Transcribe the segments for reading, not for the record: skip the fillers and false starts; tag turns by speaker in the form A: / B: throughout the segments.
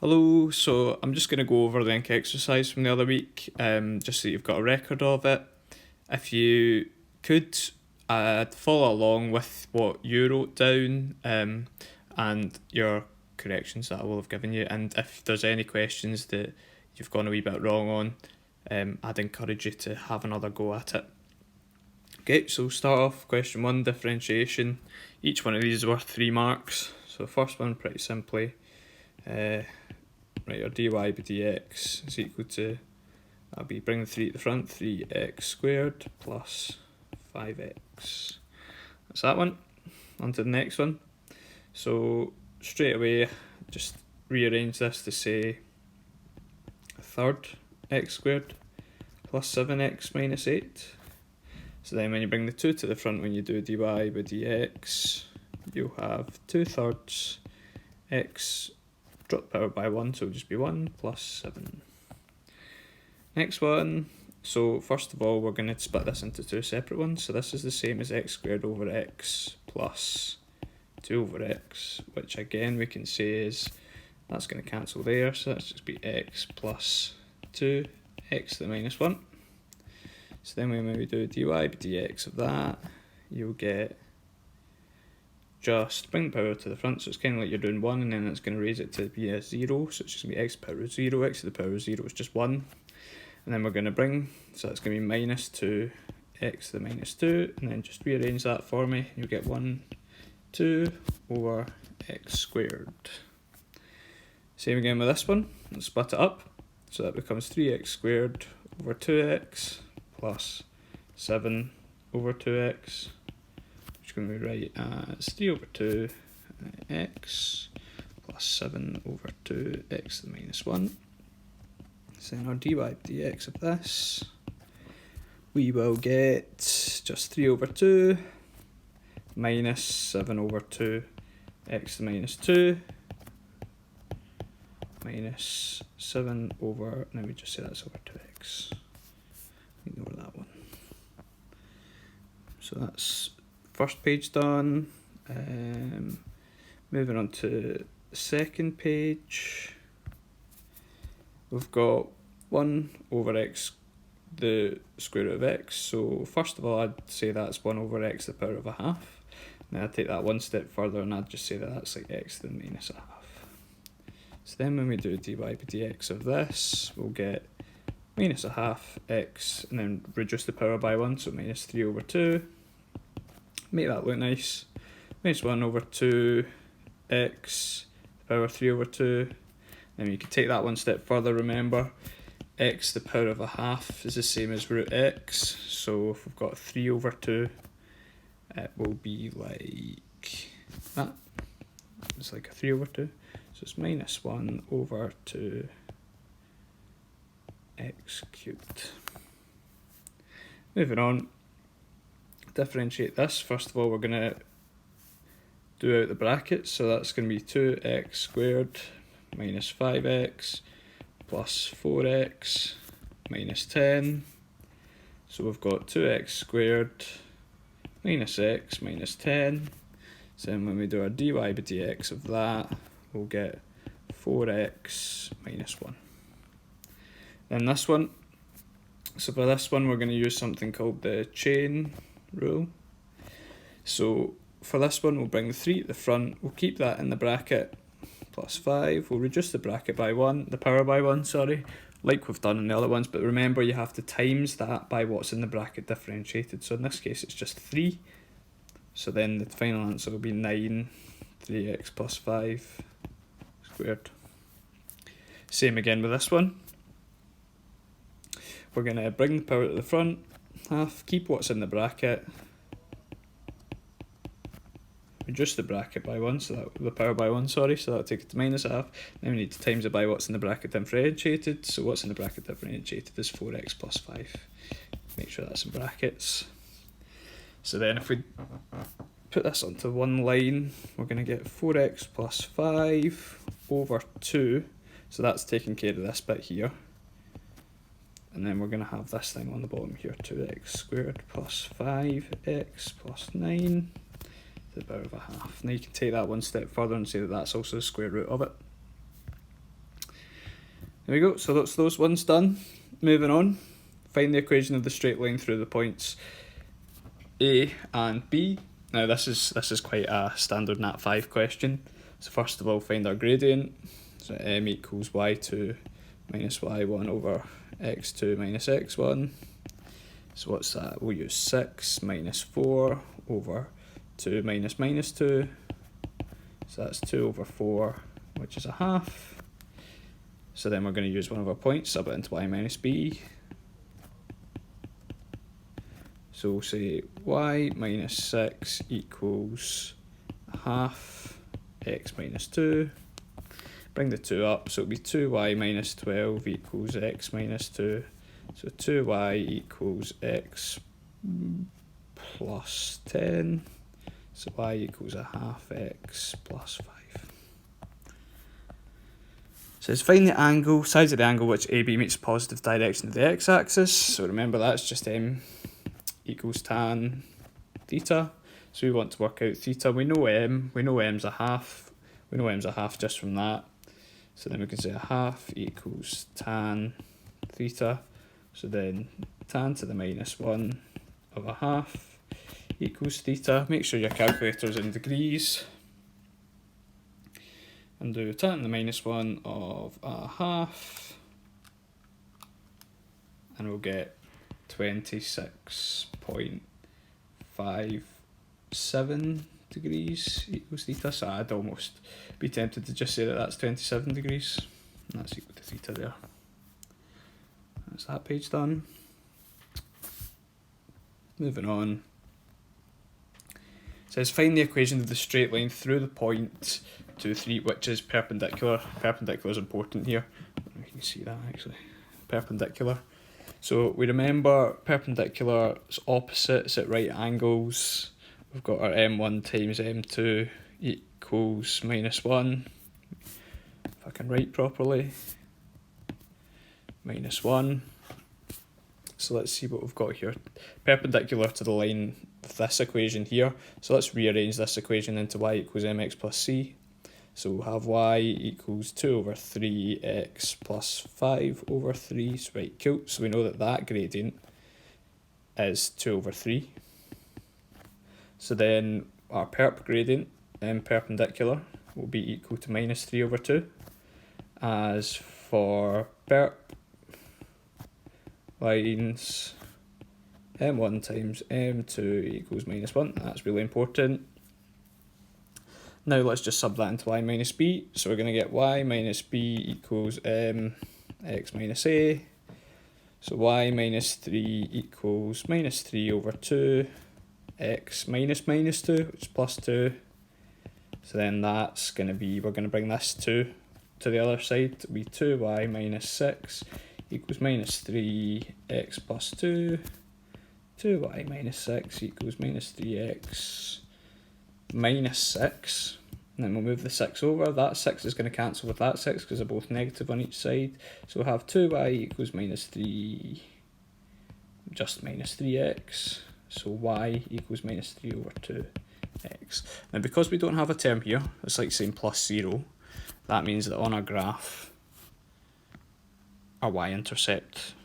A: Hello, so I'm just going to go over the ink exercise from the other week, just so you've got a record of it. If you could follow along with what you wrote down and your corrections that I will have given you, and if there's any questions that you've gone a wee bit wrong on, I'd encourage you to have another go at it. Okay, so start off, question 1, differentiation. Each one of these is worth 3 marks. So the first one, pretty simply, right, your dy by dx is equal to, that'll be bring the 3 to the front, 3x squared plus 5x. That's that one. On to the next one. So straight away, just rearrange this to say a third x squared plus 7x minus 8. So then when you bring the 2 to the front, when you do dy by dx, you'll have 2/3 x, drop the power by 1, so it'll just be 1 plus 7. Next one, so first of all we're going to split this into 2 separate ones. So this is the same as x squared over x plus 2 over x, which again we can say is, that's going to cancel there, so that's just be x plus 2, x to the minus 1. So then when we do dy by dx of that, you'll get, just bring the power to the front, so it's kind of like you're doing 1 and then it's going to raise it to be a 0, so it's just going to be x power 0, x to the power 0 is just 1. And then we're going to bring, so it's going to be minus 2, x to the minus 2, and then just rearrange that for me, and you'll get 1, 2 over x squared. Same again with this one, let's split it up, so that becomes 3x squared over 2x plus 7 over 2x. Going to be right as 3 over 2 x plus 7 over 2 x to the minus 1. So then our dy by dx of this, we will get just 3 over 2 minus 7 over 2 x to the minus 2 minus 7 over, now we just say that's over 2x. Ignore that one. So that's first page done. Moving on to the second page, we've got 1 over x, the square root of x. So first of all, I'd say that's 1 over x to the power of a half. Then I'd take that one step further and I'd just say that that's like x to the minus a half. So then when we do dy by dx of this, we'll get minus a half x and then reduce the power by 1, so minus 3 over 2. Make that look nice. Minus 1 over 2 x, power 3 over 2. Then you can take that one step further, remember, x to the power of a half is the same as root x. So if we've got 3 over 2, it will be like that. It's like a 3 over 2. So it's minus 1 over 2 x cubed. Moving on. Differentiate this. First of all, we're going to do out the brackets, so that's going to be 2x squared minus 5x plus 4x minus 10. So we've got 2x squared minus x minus 10. So then when we do our dy by dx of that, we'll get 4x minus 1. Then this one, so for this one we're going to use something called the chain rule. So for this one we'll bring the 3 to the front, we'll keep that in the bracket, plus 5, we'll reduce the bracket by 1, the power by 1, sorry, like we've done in the other ones, but remember you have to times that by what's in the bracket differentiated, so in this case it's just 3, so then the final answer will be 9, 3x plus 5 squared. Same again with this one, we're going to bring the power to the front, half, keep what's in the bracket, reduce the bracket by 1, so that the power by 1, sorry, so that'll take it to minus a half. Then we need to times it by what's in the bracket differentiated, so what's in the bracket differentiated is 4x plus 5. Make sure that's in brackets. So then if we put this onto one line, we're going to get 4x plus 5 over 2, so that's taking care of this bit here. And then we're going to have this thing on the bottom here, 2x squared plus 5x plus 9 to the power of a half. Now you can take that one step further and say that that's also the square root of it. There we go, so that's those ones done. Moving on, find the equation of the straight line through the points A and B. Now this is quite a standard Nat 5 question. So first of all, find our gradient. So m equals y2 minus y1 over x2 minus x1. So what's that? We'll use 6 minus 4 over 2 minus minus 2. So that's 2 over 4, which is a half. So then we're going to use one of our points, sub it into y minus b. So we'll say y minus 6 equals a half x minus 2. Bring the 2 up, so it'll be 2y minus 12 equals x minus 2. So 2y equals x plus 10. So y equals a half x plus 5. Says find the angle, sides of the angle which AB meets the positive direction of the x-axis. So remember that's just m equals tan theta. So we want to work out theta. We know m's a half. We know m's a half just from that. So then we can say a half equals tan theta. So then tan to the minus 1 of a half equals theta. Make sure your calculator's in degrees. And do tan to the minus 1 of a half. And we'll get 26.57 degrees equals theta. So I'd almost be tempted to just say that that's 27 degrees. And that's equal to theta there. That's that page done. Moving on. It says find the equation of the straight line through the point 2, 3, which is perpendicular. Perpendicular is important here. You can see that actually. Perpendicular. So we remember perpendicular is opposites at right angles. We've got our m1 times m2 equals minus 1. If I can write properly. Minus 1. So let's see what we've got here. Perpendicular to the line of this equation here. So let's rearrange this equation into y equals mx plus c. So we'll have y equals 2 over 3x plus 5 over 3. So right, cool. So we know that that gradient is 2 over 3. So then our perp gradient, perpendicular, will be equal to minus 3 over 2. As for perp lines, m1 times m2 equals minus 1. That's really important. Now let's just sub that into y minus b. So we're going to get y minus b equals x minus a. So y minus 3 equals minus 3 over 2 x minus minus 2, which is plus 2. So then that's going to be, we're going to bring this 2 to the other side. It'll be 2y minus 6 equals minus 3x plus 2. 2y minus 6 equals minus 3x minus 6, and then we'll move the 6 over. That 6 is going to cancel with that 6 because they're both negative on each side. So we'll have 2y equals minus 3, just minus 3x. So y equals minus 3 over 2x. Now because we don't have a term here, it's like saying plus 0. That means that on our graph, our y-intercept,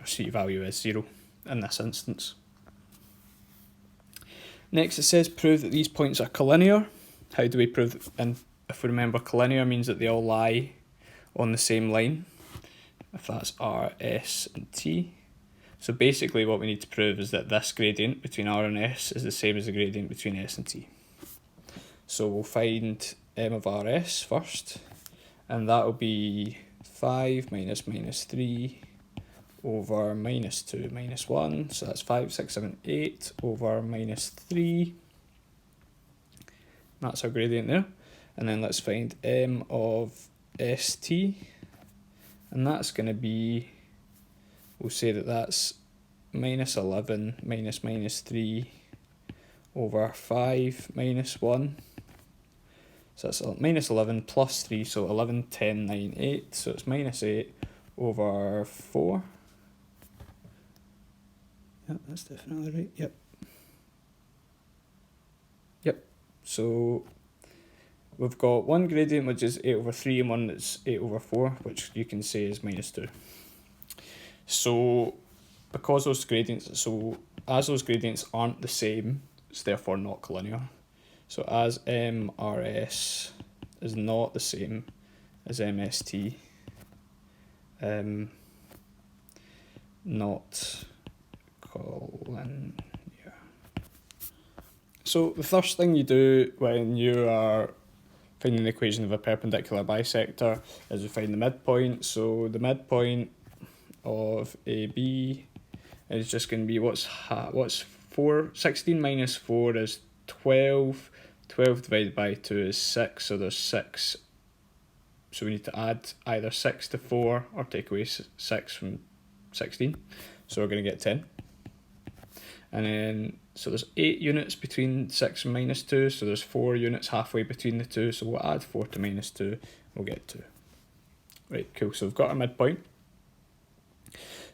A: our c value is 0 in this instance. Next it says prove that these points are collinear. How do we prove, and if we remember, collinear means that they all lie on the same line, if that's r, s and t. So basically what we need to prove is that this gradient between r and s is the same as the gradient between s and t. So we'll find m of rs first, and that will be 5 minus minus 3 over minus 2 minus 1, so that's 5, 6, 7, 8 over minus 3. That's our gradient there. And then let's find m of st, and that's going to be, we'll say that that's minus 11 minus minus 3 over 5 minus 1. So that's minus 11 plus 3, so 11, 10, 9, 8, so it's minus 8 over 4. Yep, that's definitely right. Yep. So we've got one gradient which is 8 over 3 and one that's 8 over 4, which you can say is minus 2. So because those gradients, as those gradients aren't the same, it's therefore not collinear. So as MRS is not the same as MST, not collinear. So the first thing you do when you are finding the equation of a perpendicular bisector is you find the midpoint. So the midpoint of AB is just going to be what's 4, 16 minus 4 is 12, 12 divided by 2 is 6, so there's 6, so we need to add either 6 to 4 or take away 6 from 16, so we're going to get 10. And then, so there's 8 units between 6 and minus 2, so there's 4 units halfway between the two, so we'll add 4 to minus 2, we'll get 2. Right, cool, so we've got our midpoint.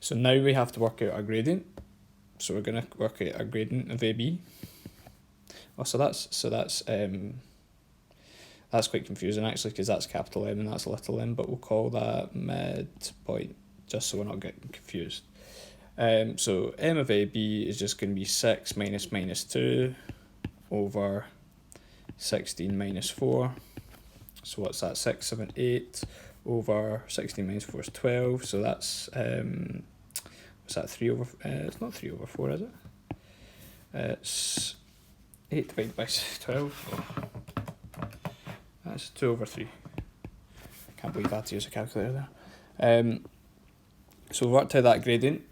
A: So now we have to work out our gradient. So we're going to work out our gradient of AB. Oh, so that's quite confusing actually, because that's capital M and that's little m, but we'll call that midpoint just so we're not getting confused. So m of AB is just going to be 6 minus minus 2 over 16 minus 4. So what's that? 6, 7, 8 over 16 minus 4 is 12. So that's what's that? 3 over. It's not 3 over 4, is it? It's 8 divided by 12. That's 2 over 3. Can't believe I had to use a calculator there. So we worked out that gradient.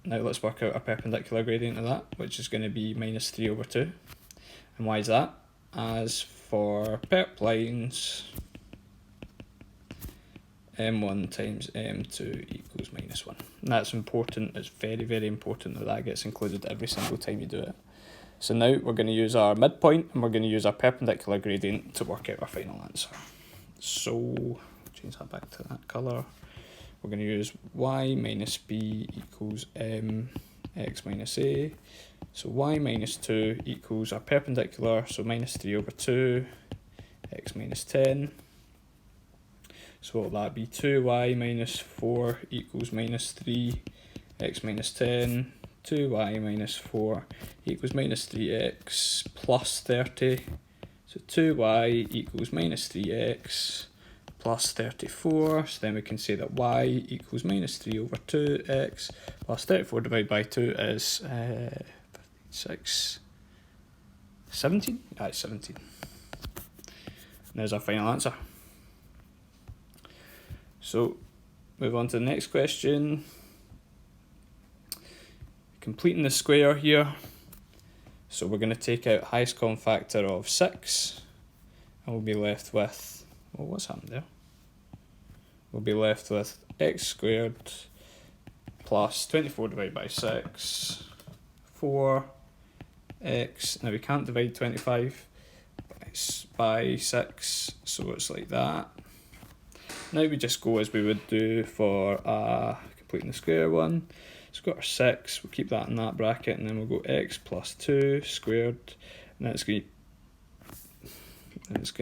A: Now let's work out a perpendicular gradient of that, which is going to be minus 3 over 2. And why is that? As for perp lines, m1 times m2 equals minus 1. And that's important. It's very, very important that that gets included every single time you do it. So now we're going to use our midpoint and we're going to use our perpendicular gradient to work out our final answer. So change that back to that colour. We're going to use y minus b equals m x minus a. So y minus 2 equals our perpendicular, so minus 3 over 2, x minus 10. So what will that be? 2y minus 4 equals minus 3, x minus 10. 2y minus 4 equals minus 3x plus 30. So 2y equals minus 3x plus 34. So then we can say that y equals minus 3 over 2x plus 34 divided by 2 is 17? Yeah, it's 17. And there's our final answer. So move on to the next question. Completing the square here. So we're going to take out highest common factor of 6. And we'll be left with, well, what's happened there? We'll be left with x squared plus 24 divided by 6, 4x. Now we can't divide 25 by 6, so it's like that. Now we just go as we would do for completing the square one. So we've got our 6, we'll keep that in that bracket, and then we'll go x plus 2 squared, and that's going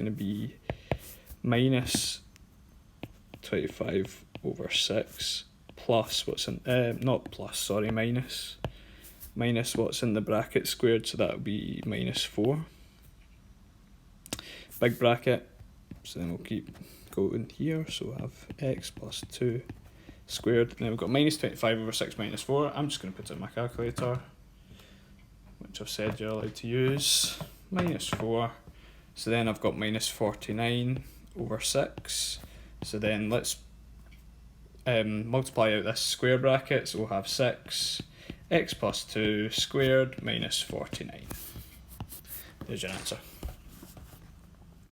A: to be minus 25 over 6 plus what's in, minus what's in the bracket squared, so that'll be minus 4. Big bracket, so then we'll keep going here, so we'll have x plus 2 squared, and then we've got minus 25 over 6 minus 4. I'm just going to put it in my calculator, which I've said you're allowed to use. Minus 4, so then I've got minus 49 over 6. So then let's multiply out this square bracket, so we'll have 6 x plus 2 squared minus 49. There's your answer.